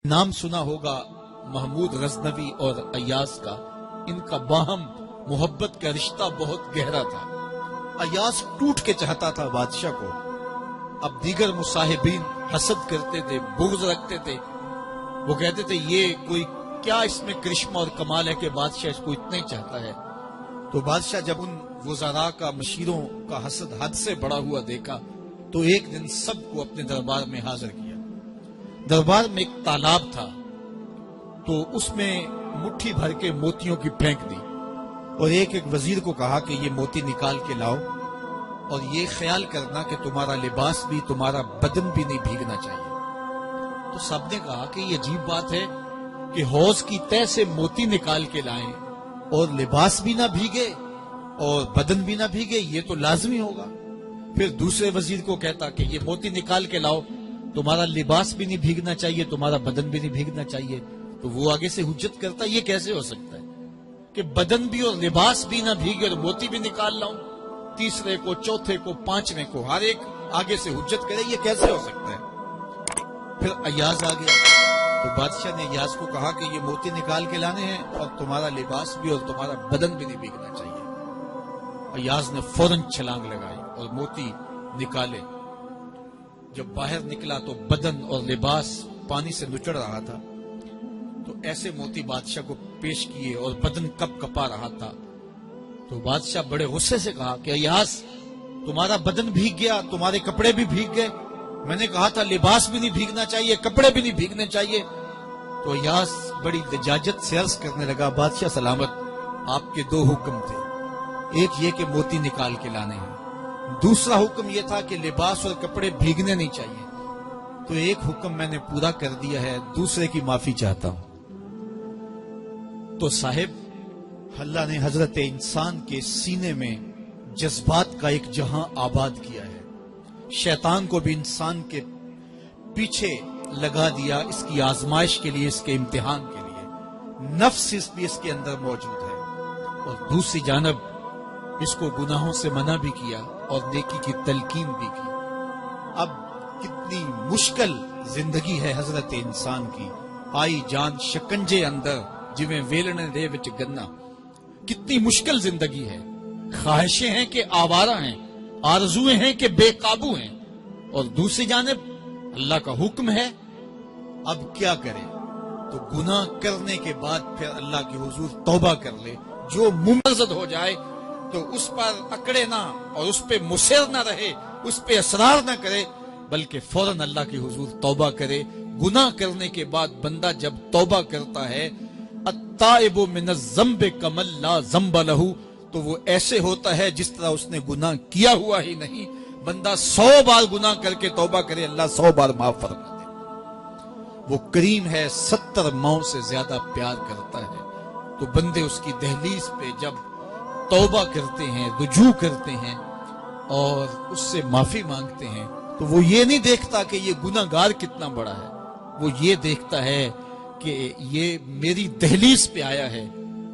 نام سنا ہوگا محمود غزنوی اور ایاز کا، ان کا باہم محبت کا رشتہ بہت گہرا تھا۔ ایاز ٹوٹ کے چاہتا تھا بادشاہ کو، اب دیگر مصاحبین حسد کرتے تھے، بغض رکھتے تھے، وہ کہتے تھے یہ کوئی کیا اس میں کرشمہ اور کمال ہے کہ بادشاہ اس کو اتنا ہی چاہتا ہے۔ تو بادشاہ جب ان وزراء کا، مشیروں کا حسد حد سے بڑا ہوا دیکھا تو ایک دن سب کو اپنے دربار میں حاضر کیا۔ دربار میں ایک تالاب تھا، تو اس میں مٹھی بھر کے موتیوں کی پھینک دی اور ایک وزیر کو کہا کہ یہ موتی نکال کے لاؤ اور یہ خیال کرنا کہ تمہارا لباس بھی، تمہارا بدن بھی نہیں بھیگنا چاہیے۔ تو سب نے کہا کہ یہ عجیب بات ہے کہ حوض کی تہہ سے موتی نکال کے لائیں اور لباس بھی نہ بھیگے اور بدن بھی نہ بھیگے، یہ تو لازمی ہوگا۔ پھر دوسرے وزیر کو کہتا کہ یہ موتی نکال کے لاؤ، تمہارا لباس بھی نہیں بھیگنا چاہیے، تمہارا بدن بھی نہیں بھیگنا چاہیے۔ تو وہ آگے سے حجت کرتا یہ کیسے ہو سکتا ہے کہ بدن بھی اور لباس بھی نہ بھیگے اور موتی بھی نکال لاؤں؟ تیسرے کو، چوتھے کو، پانچویں کو، ہر ایک آگے سے حجت کرے، یہ کیسے ہو سکتا ہے؟ پھر ایاز آ گیا تو بادشاہ نے ایاز کو کہا کہ یہ موتی نکال کے لانے ہیں اور تمہارا لباس بھی اور تمہارا بدن بھی نہیں بھیگنا چاہیے۔ ایاز نے فوراً چھلانگ لگائی اور موتی نکالے۔ جب باہر نکلا تو بدن اور لباس پانی سے نچڑ رہا تھا، تو ایسے موتی بادشاہ کو پیش کیے اور بدن کپ کپا رہا تھا۔ تو بادشاہ بڑے غصے سے کہا کہ ایاز تمہارا بدن بھیگ گیا، تمہارے کپڑے بھی بھیگ گئے، میں نے کہا تھا لباس بھی نہیں بھیگنا چاہیے، کپڑے بھی نہیں بھیگنے چاہیے۔ تو ایاز بڑی لجاجت سے عرض کرنے لگا، بادشاہ سلامت، آپ کے دو حکم تھے، ایک یہ کہ موتی نکال کے لانے ہیں، دوسرا حکم یہ تھا کہ لباس اور کپڑے بھیگنے نہیں چاہیے۔ تو ایک حکم میں نے پورا کر دیا ہے، دوسرے کی معافی چاہتا ہوں۔ تو صاحب، اللہ نے حضرت انسان کے سینے میں جذبات کا ایک جہاں آباد کیا ہے، شیطان کو بھی انسان کے پیچھے لگا دیا اس کی آزمائش کے لیے، اس کے امتحان کے لیے۔ نفس بھی اس کے اندر موجود ہے، اور دوسری جانب اس کو گناہوں سے منع بھی کیا اور نیکی کی تلقین بھی کی۔ اب کتنی مشکل زندگی ہے حضرت انسان کی، آئی جان شکنجے اندر جویں ویلنے دے وچ گنا، کتنی مشکل زندگی ہے۔ خواہشیں ہیں کہ آوارہ ہیں، آرزویں ہیں کہ بے قابو ہیں، اور دوسری جانب اللہ کا حکم ہے۔ اب کیا کرے؟ تو گناہ کرنے کے بعد پھر اللہ کے حضور توبہ کر لے، جو ممرزد ہو جائے تو اس پر اکڑے نہ اور اس پہ مصر نہ رہے، اس پہ اصرار نہ کرے، بلکہ فوراً اللہ کے حضور توبہ کرے۔ گناہ کرنے کے بعد بندہ جب توبہ کرتا ہے، التائب من الذنب کمن لا ذنب لہ، تو وہ ایسے ہوتا ہے جس طرح اس نے گناہ کیا ہوا ہی نہیں۔ بندہ 100 بار گناہ کر کے توبہ کرے، اللہ 100 بار معاف فرما دے۔ وہ کریم ہے، 70 ماؤں سے زیادہ پیار کرتا ہے۔ تو بندے اس کی دہلیز پہ جب توبہ کرتے ہیں، رجوع کرتے ہیں اور اس سے معافی مانگتے ہیں، تو وہ یہ نہیں دیکھتا کہ یہ گناہ گار کتنا بڑا ہے، وہ یہ دیکھتا ہے کہ یہ میری دہلیز پہ آیا ہے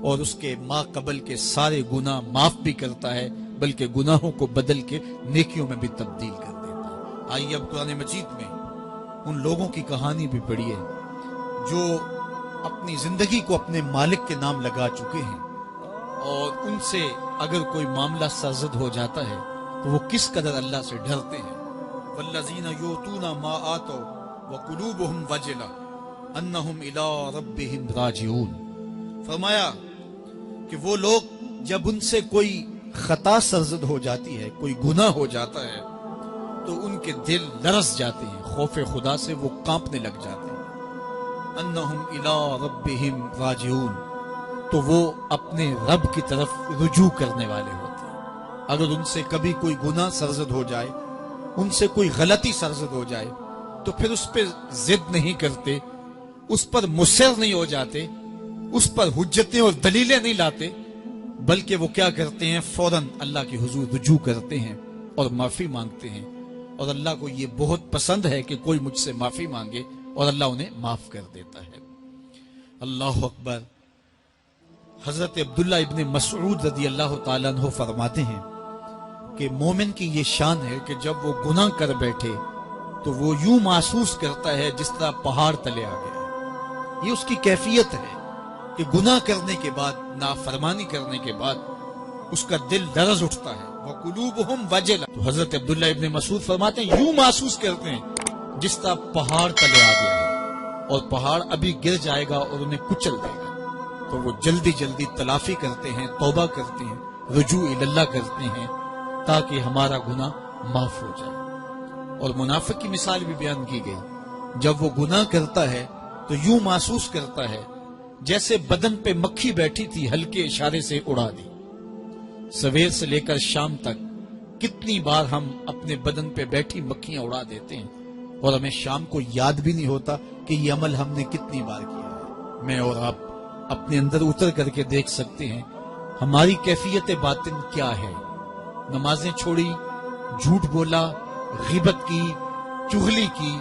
اور اس کے ما قبل کے سارے گناہ معاف بھی کرتا ہے، بلکہ گناہوں کو بدل کے نیکیوں میں بھی تبدیل کر دیتا ہے۔ آئیے اب قرآن مجید میں ان لوگوں کی کہانی بھی پڑھیے جو اپنی زندگی کو اپنے مالک کے نام لگا چکے ہیں، اور ان سے اگر کوئی معاملہ سرزد ہو جاتا ہے تو وہ کس قدر اللہ سے ڈرتے ہیں۔ والذین یؤتون ما آتوا وقلوبہم وجلہ انہم الی ربہم راجعون۔ فرمایا کہ وہ لوگ جب ان سے کوئی خطا سرزد ہو جاتی ہے، کوئی گناہ ہو جاتا ہے، تو ان کے دل لرز جاتے ہیں، خوف خدا سے وہ کانپنے لگ جاتے ہیں۔ انہم الی ربہم راجعون، تو وہ اپنے رب کی طرف رجوع کرنے والے ہوتے ہیں۔ اگر ان سے کبھی کوئی گناہ سرزد ہو جائے، ان سے کوئی غلطی سرزد ہو جائے، تو پھر اس پہ ضد نہیں کرتے، اس پر مصر نہیں ہو جاتے، اس پر حجتیں اور دلیلیں نہیں لاتے، بلکہ وہ کیا کرتے ہیں؟ فوراً اللہ کے حضور رجوع کرتے ہیں اور معافی مانگتے ہیں۔ اور اللہ کو یہ بہت پسند ہے کہ کوئی مجھ سے معافی مانگے، اور اللہ انہیں معاف کر دیتا ہے۔ اللہ اکبر۔ حضرت عبداللہ ابن مسعود رضی اللہ تعالیٰ عنہ فرماتے ہیں کہ مومن کی یہ شان ہے کہ جب وہ گناہ کر بیٹھے تو وہ یوں محسوس کرتا ہے جس طرح پہاڑ تلے آ گیا، یہ اس کی کیفیت ہے کہ گناہ کرنے کے بعد، نافرمانی کرنے کے بعد اس کا دل لرز اٹھتا ہے. وَقُلُوبُهُمْ وَجِلَةٌ. تو حضرت عبداللہ ابن مسعود فرماتے ہیں یوں محسوس کرتے ہیں جس طرح پہاڑ تلے آ گیا ہے اور پہاڑ ابھی گر جائے گا اور انہیں کچل دے گا. تو وہ جلدی جلدی تلافی کرتے ہیں، توبہ کرتے ہیں، رجوع اللہ کرتے ہیں تاکہ ہمارا گناہ معاف ہو جائے. اور منافق کی مثال بھی بیان کی گئی. جب وہ گناہ کرتا ہے تو یوں محسوس کرتا ہے جیسے بدن پہ مکھی بیٹھی تھی، ہلکے اشارے سے اڑا دی. سویر سے لے کر شام تک کتنی بار ہم اپنے بدن پہ بیٹھی مکھیاں اڑا دیتے ہیں اور ہمیں شام کو یاد بھی نہیں ہوتا کہ یہ عمل ہم نے کتنی بار کیا ہے. میں اور آپ اپنے اندر اتر کر کے دیکھ سکتے ہیں ہماری کیفیت باطن کیا ہے. نمازیں چھوڑی، جھوٹ بولا، غیبت کی، چغلی کی،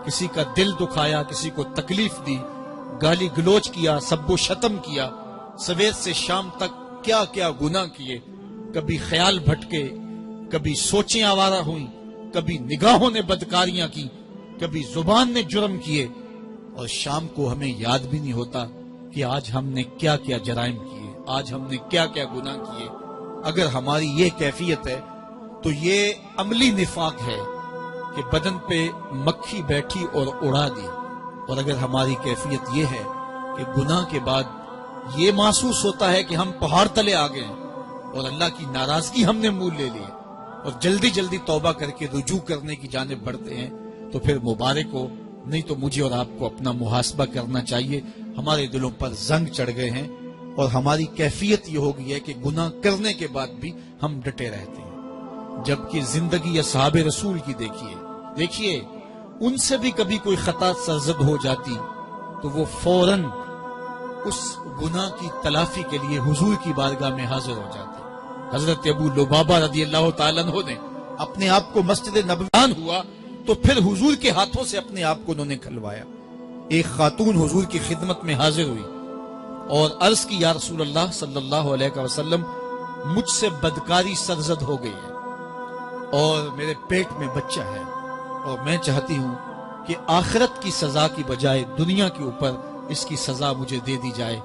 کسی کا دل دکھایا، کسی کو تکلیف دی، گالی گلوچ کیا، سب و شتم کیا، سویر سے شام تک کیا کیا گناہ کیے. کبھی خیال بھٹکے، کبھی سوچیں آوارہ ہوئیں، کبھی نگاہوں نے بدکاریاں کی، کبھی زبان نے جرم کیے، اور شام کو ہمیں یاد بھی نہیں ہوتا کہ آج ہم نے کیا کیا جرائم کیے، آج ہم نے کیا کیا گناہ کیے. اگر ہماری یہ کیفیت ہے تو یہ عملی نفاق ہے کہ بدن پہ مکھی بیٹھی اور اڑا دی. اور اگر ہماری کیفیت یہ ہے کہ گناہ کے بعد یہ محسوس ہوتا ہے کہ ہم پہاڑ تلے آ گئے اور اللہ کی ناراضگی ہم نے مول لے لی اور جلدی جلدی توبہ کر کے رجوع کرنے کی جانب بڑھتے ہیں، تو پھر مبارک ہو. نہیں تو مجھے اور آپ کو اپنا محاسبہ کرنا چاہیے. ہمارے دلوں پر زنگ چڑھ گئے ہیں اور ہماری کیفیت یہ ہو گئی ہے کہ گناہ کرنے کے بعد بھی ہم ڈٹے رہتے ہیں. جبکہ زندگی اصحاب رسول کی دیکھیے ان سے بھی کبھی کوئی خطا سرزد ہو جاتی تو وہ فوراً اس گناہ کی تلافی کے لیے حضور کی بارگاہ میں حاضر ہو جاتے. حضرت ابو لبابہ رضی اللہ تعالیٰ عنہ نے اپنے آپ کو مسجد نبوی ہوا تو پھر حضور کے ہاتھوں سے اپنے آپ کو انہوں نے کھلوایا. ایک خاتون حضور کی خدمت میں حاضر ہوئی اور عرض کی یا رسول اللہ صلی اللہ علیہ وسلم مجھ سے بدکاری سرزد ہو گئی ہے اور میرے پیٹ میں بچہ ہے اور میں چاہتی ہوں کہ آخرت کی سزا کی بجائے دنیا کے اوپر اس کی سزا مجھے دے دی جائے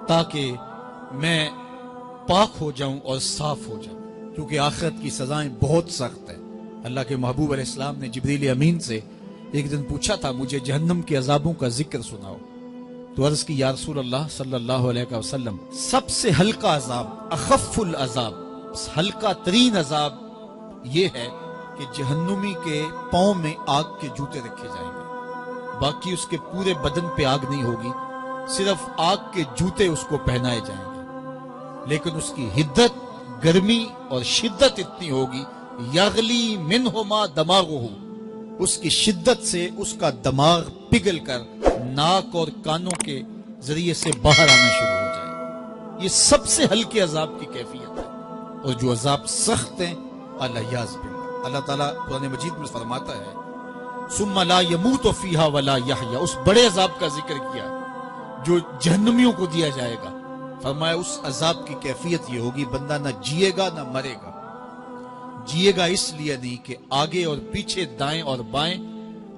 تاکہ میں پاک ہو جاؤں اور صاف ہو جاؤں، کیونکہ آخرت کی سزائیں بہت سخت ہیں. اللہ کے محبوب علیہ السلام نے جبریل امین سے ایک دن پوچھا تھا مجھے جہنم کے عذابوں کا ذکر سناؤ. تو عرض کی یا رسول اللہ صلی اللہ علیہ وسلم سب سے ہلکا عذاب، اخف العذاب، ہلکا ترین عذاب یہ ہے کہ جہنمی کے پاؤں میں آگ کے جوتے رکھے جائیں گے. باقی اس کے پورے بدن پہ آگ نہیں ہوگی، صرف آگ کے جوتے اس کو پہنائے جائیں گے. لیکن اس کی حدت، گرمی اور شدت اتنی ہوگی یغلی منہما دماغہ، اس کی شدت سے اس کا دماغ پگھل کر ناک اور کانوں کے ذریعے سے باہر آنا شروع ہو جائے. یہ سب سے ہلکے عذاب کی کیفیت ہے. اور جو عذاب سخت ہیں الیاذ باللہ، اللہ تعالیٰ قرآن مجید میں فرماتا ہے ثم لا يموت فیہا ولا یحیا. اس بڑے عذاب کا ذکر کیا جو جہنمیوں کو دیا جائے گا. فرمایا اس عذاب کی کیفیت یہ ہوگی بندہ نہ جیے گا نہ مرے گا. جیے گا اس لیے نہیں کہ آگے اور پیچھے، دائیں اور بائیں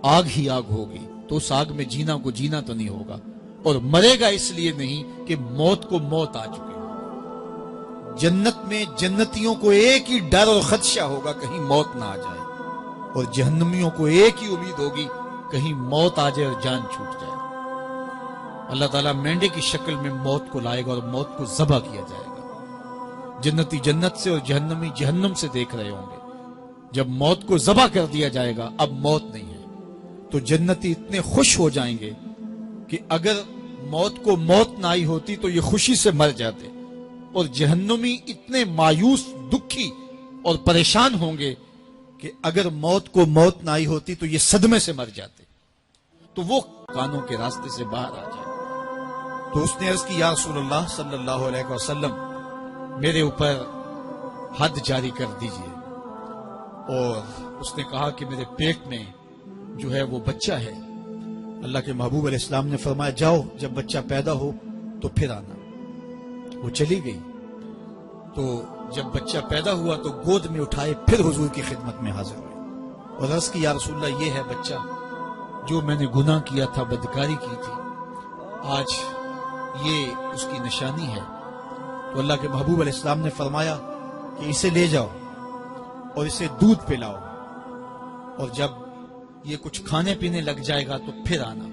آگ ہی آگ ہوگی تو اس آگ میں جینا کو جینا تو نہیں ہوگا. اور مرے گا اس لیے نہیں کہ موت کو موت آ چکے. جنت میں جنتیوں کو ایک ہی ڈر اور خدشہ ہوگا کہیں موت نہ آ جائے، اور جہنمیوں کو ایک ہی امید ہوگی کہیں موت آ جائے اور جان چھوٹ جائے. اللہ تعالیٰ مینڈے کی شکل میں موت کو لائے گا اور موت کو ذبح کیا جائے گا. جنتی جنت سے اور جہنمی جہنم سے دیکھ رہے ہوں گے. جب موت کو ذبح کر دیا جائے گا اب موت نہیں ہے تو جنتی اتنے خوش ہو جائیں گے کہ اگر موت کو موت نہ آئی ہوتی تو یہ خوشی سے مر جاتے، اور جہنمی اتنے مایوس، دکھی اور پریشان ہوں گے کہ اگر موت کو موت نہ آئی ہوتی تو یہ صدمے سے مر جاتے. تو وہ کانوں کے راستے سے باہر آ جائے. تو اس نے عرض کی یا رسول اللہ صلی اللہ علیہ وسلم میرے اوپر حد جاری کر دیجئے. اور اس نے کہا کہ میرے پیٹ میں جو ہے وہ بچہ ہے. اللہ کے محبوب علیہ السلام نے فرمایا جاؤ جب بچہ پیدا ہو تو پھر آنا. وہ چلی گئی. تو جب بچہ پیدا ہوا تو گود میں اٹھائے پھر حضور کی خدمت میں حاضر ہوئے اور عرض کی یا رسول اللہ یہ ہے بچہ جو میں نے گناہ کیا تھا، بدکاری کی تھی، آج یہ اس کی نشانی ہے۔ تو اللہ کے محبوب علیہ السلام نے فرمایا کہ اسے لے جاؤ اور اسے دودھ پلاؤ، اور جب یہ کچھ کھانے پینے لگ جائے گا تو پھر آنا۔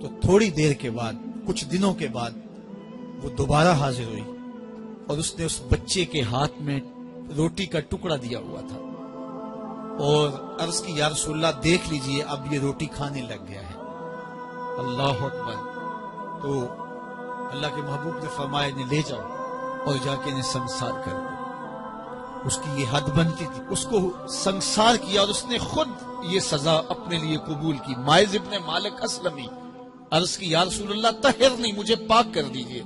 تو تھوڑی دیر کے بعد، کچھ دنوں کے بعد وہ دوبارہ حاضر ہوئی، اور اس نے اس بچے کے ہاتھ میں روٹی کا ٹکڑا دیا ہوا تھا، اور عرض کی یا رسول اللہ دیکھ لیجئے اب یہ روٹی کھانے لگ گیا ہے۔ اللہ اکبر۔ تو اللہ کے محبوب نے فرمایا انہیں لے جاؤ اور جا کے انہیں سنسار کر دو۔ اس کی یہ حد بنتی تھی، اس کو سنسار کیا، اور اس نے خود یہ سزا اپنے لیے قبول کی۔ مائز ابن مالک اسلمی عرض کی یا رسول اللہ طہرنی، مجھے پاک کر دیجئے۔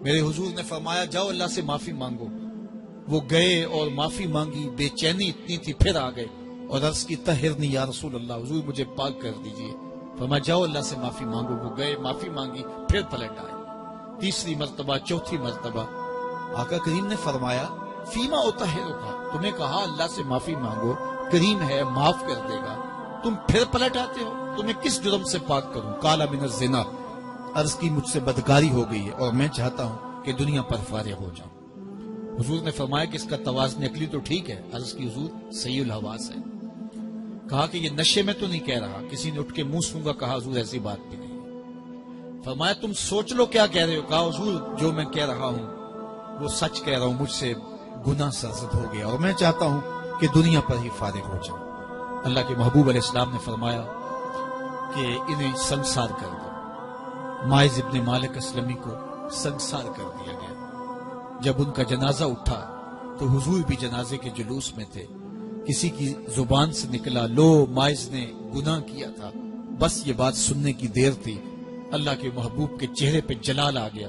میرے حضور نے فرمایا جاؤ اللہ سے معافی مانگو۔ وہ گئے اور معافی مانگی، بے چینی اتنی تھی، پھر آ گئے اور عرض کی طہرنی یا رسول اللہ، حضور مجھے پاک کر دیجئے۔ فرمایا جاؤ اللہ سے معافی مانگو۔ وہ گئے، معافی مانگی، پھر پلٹ آئے، تیسری مرتبہ، چوتھی مرتبہ۔ آقا کریم نے فرمایا فیما اطہرک، تمہیں کہا اللہ سے معافی مانگو، کریم ہے معاف کر دے گا، تم پھر پلٹ آتے ہو، تمہیں کس جرم سے پاک کروں؟ قال من الزنا، عرض کی مجھ سے بدکاری ہو گئی ہے اور میں چاہتا ہوں کہ دنیا پر فارغ ہو جاؤں۔ حضور نے فرمایا کہ اس کا توازن عقلی تو ٹھیک ہے، عرض کی حضور صحیح الحواس ہے۔ کہا کہ یہ نشے میں تو نہیں کہہ رہا، کسی نے اٹھ کے منہ سونگا، کہا حضور ایسی بات بھی نہیں۔ فرمایا تم سوچ لو کیا کہہ رہے ہو؟ کہا حضور جو میں کہہ رہا ہوں وہ سچ کہہ رہا ہوں، مجھ سے گناہ سرزد ہو گیا اور میں چاہتا ہوں کہ دنیا پر ہی فارغ ہو جاؤں۔ اللہ کے محبوب علیہ السلام نے فرمایا کہ انہیں سنسار کر دو۔ مائز ابن مالک اسلمی کو سنسار کر دیا گیا۔ جب ان کا جنازہ اٹھا تو حضور بھی جنازے کے جلوس میں تھے۔ کسی کی زبان سے نکلا لو مائز نے گناہ کیا تھا، بس یہ بات سننے کی دیر تھی، اللہ کے محبوب کے چہرے پہ جلال آ گیا۔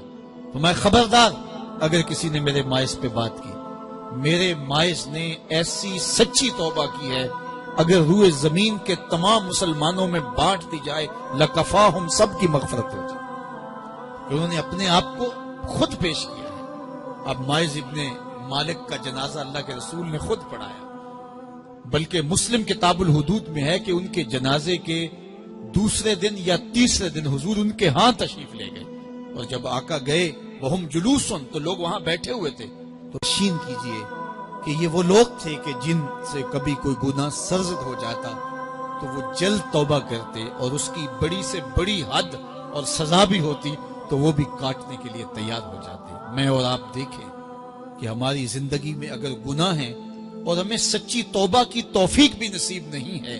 فرمایا خبردار اگر کسی نے میرے مائز پہ بات کی، میرے مائز نے ایسی سچی توبہ کی ہے اگر روئے زمین کے تمام مسلمانوں میں بانٹ دی جائے لکفاہم، سب کی مغفرت ہو جائے۔ انہوں نے اپنے آپ کو خود پیش کیا ہے۔ اب مائز ابن مالک کا جنازہ اللہ کے رسول نے خود پڑھایا، بلکہ مسلم کتاب الحدود میں ہے کہ ان کے جنازے کے دوسرے دن یا تیسرے دن حضور ان کے ہاں تشریف لے گئے، اور جب آقا گئے وہم جلوسن، تو لوگ وہاں بیٹھے ہوئے تھے۔ تو یقین کیجئے کہ یہ وہ لوگ تھے کہ جن سے کبھی کوئی گناہ سرزد ہو جاتا تو وہ جلد توبہ کرتے، اور اس کی بڑی سے بڑی حد اور سزا بھی ہوتی تو وہ بھی کاٹنے کے لیے تیار ہو جاتے۔ میں اور آپ دیکھیں کہ ہماری زندگی میں اگر گناہ ہیں اور ہمیں سچی توبہ کی توفیق بھی نصیب نہیں ہے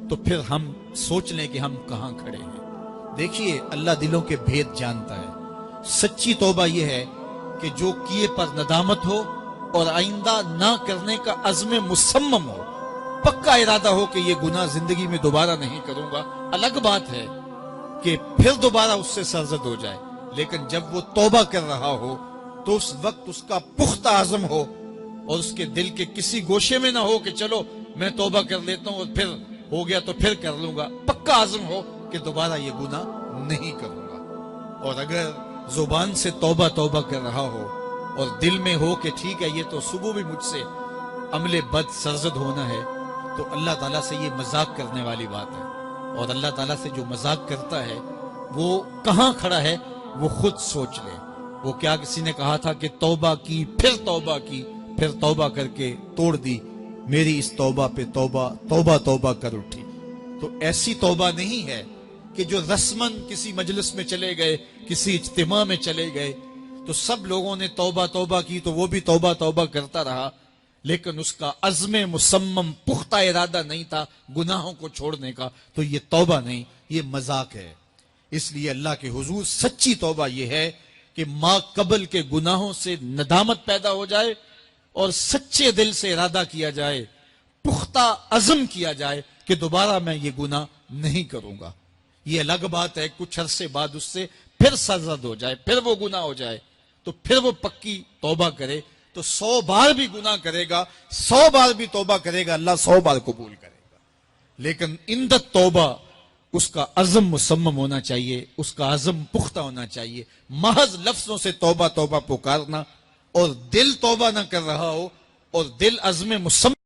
تو پھر ہم سوچ لیں کہ ہم کہاں کھڑے ہیں۔ دیکھیے اللہ دلوں کے بھید جانتا ہے۔ سچی توبہ یہ ہے کہ جو کیے پر ندامت ہو اور آئندہ نہ کرنے کا عزم مصمم ہو، پکا ارادہ ہو کہ یہ گناہ زندگی میں دوبارہ نہیں کروں گا۔ الگ بات ہے کہ پھر دوبارہ اس سے سرزد ہو جائے، لیکن جب وہ توبہ کر رہا ہو تو اس وقت اس کا پختہ عزم ہو، اور اس کے دل کے کسی گوشے میں نہ ہو کہ چلو میں توبہ کر لیتا ہوں اور پھر ہو گیا تو پھر کر لوں گا۔ پکا عزم ہو کہ دوبارہ یہ گناہ نہیں کروں گا۔ اور اگر زبان سے توبہ توبہ کر رہا ہو اور دل میں ہو کہ ٹھیک ہے یہ تو صبح بھی مجھ سے عمل بد سرزد ہونا ہے، تو اللہ تعالیٰ سے یہ مذاق کرنے والی بات ہے۔ اور اللہ تعالیٰ سے جو مذاق کرتا ہے وہ کہاں کھڑا ہے وہ خود سوچ لے۔ وہ کیا کسی نے کہا تھا کہ توبہ کی، پھر توبہ کی، پھر توبہ کر کے توڑ دی، میری اس توبہ پہ توبہ توبہ توبہ کر اٹھی۔ تو ایسی توبہ نہیں ہے کہ جو رسماً کسی مجلس میں چلے گئے، کسی اجتماع میں چلے گئے تو سب لوگوں نے توبہ توبہ کی تو وہ بھی توبہ توبہ کرتا رہا، لیکن اس کا عزم مصمم پختہ ارادہ نہیں تھا گناہوں کو چھوڑنے کا، تو یہ توبہ نہیں، یہ مذاق ہے۔ اس لیے اللہ کے حضور سچی توبہ یہ ہے کہ ما قبل کے گناہوں سے ندامت پیدا ہو جائے اور سچے دل سے ارادہ کیا جائے، پختہ عزم کیا جائے کہ دوبارہ میں یہ گناہ نہیں کروں گا۔ یہ الگ بات ہے کچھ عرصے بعد اس سے پھر سرزد ہو جائے، پھر وہ گناہ ہو جائے تو پھر وہ پکی توبہ کرے، تو 100 بار بھی گناہ کرے گا، 100 بار بھی توبہ کرے گا، اللہ 100 بار قبول کرے گا۔ لیکن اندت توبہ اس کا عزم مصمم ہونا چاہیے، اس کا عزم پختہ ہونا چاہیے۔ محض لفظوں سے توبہ توبہ پکارنا اور دل توبہ نہ کر رہا ہو اور دل عزم مصمم